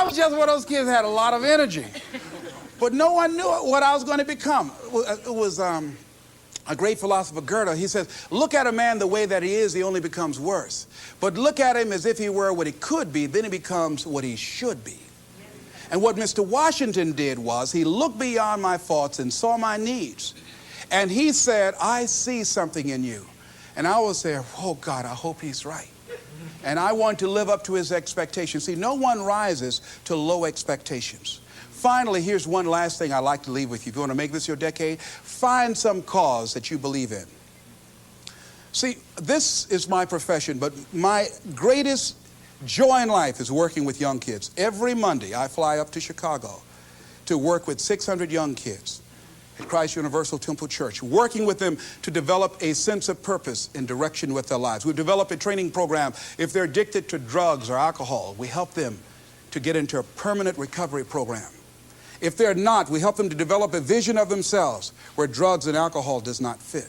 I was just one of those kids that had a lot of energy. But no one knew what I was going to become. It was a great philosopher, Goethe. He says, look at a man the way that he is, he only becomes worse. But look at him as if he were what he could be, then he becomes what he should be. And what Mr. Washington did was he looked beyond my faults and saw my needs. And he said, I see something in you. And I was there, oh God, I hope he's right. And I want to live up to his expectations. See, no one rises to low expectations. Finally, here's one last thing I'd like to leave with you. If you want to make this your decade, find some cause that you believe in. See, this is my profession, but my greatest joy in life is working with young kids. Every Monday, I fly up to Chicago to work with 600 young kids at Christ Universal Temple Church, working with them to develop a sense of purpose and direction with their lives. We've developed a training program. If they're addicted to drugs or alcohol, we help them to get into a permanent recovery program. If they're not, we help them to develop a vision of themselves where drugs and alcohol does not fit.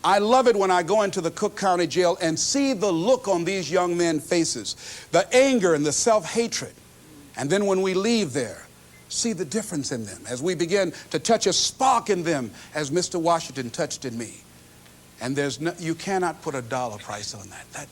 I love it when I go into the Cook County Jail and see the look on these young men's faces, the anger and the self-hatred. And then when we leave there, see the difference in them as we begin to touch a spark in them as Mr. Washington touched in me. And you cannot put a dollar price on that.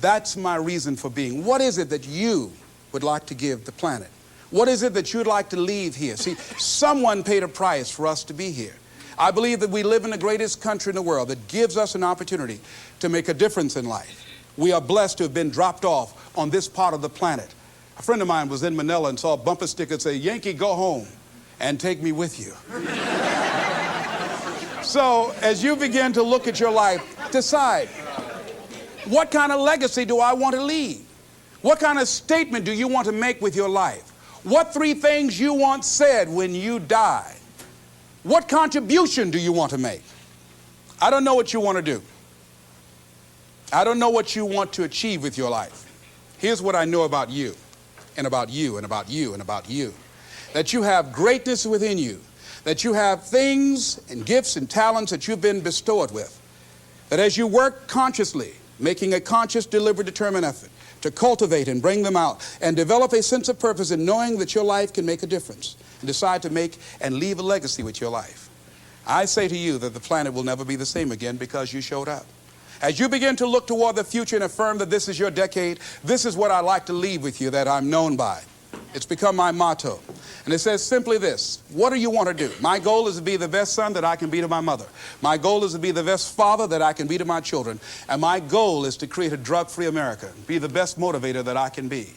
That's my reason for being. What is it that you would like to give the planet? What is it that you'd like to leave here? See, someone paid a price for us to be here. I believe that we live in the greatest country in the world that gives us an opportunity to make a difference in life. We are blessed to have been dropped off on this part of the planet. A friend of mine was in Manila and saw a bumper sticker that said, Yankee, go home and take me with you. So as you begin to look at your life, decide, what kind of legacy do I want to leave? What kind of statement do you want to make with your life? What 3 things you want said when you die? What contribution do you want to make? I don't know what you want to do. I don't know what you want to achieve with your life. Here's what I know about you, and about you, and about you, and about you. That you have greatness within you. That you have things and gifts and talents that you've been bestowed with. That as you work consciously, making a conscious, deliberate, determined effort to cultivate and bring them out and develop a sense of purpose in knowing that your life can make a difference and decide to make and leave a legacy with your life. I say to you that the planet will never be the same again because you showed up. As you begin to look toward the future and affirm that this is your decade, this is what I like to leave with you that I'm known by. It's become my motto. And it says simply this: what do you want to do? My goal is to be the best son that I can be to my mother. My goal is to be the best father that I can be to my children. And my goal is to create a drug-free America, be the best motivator that I can be.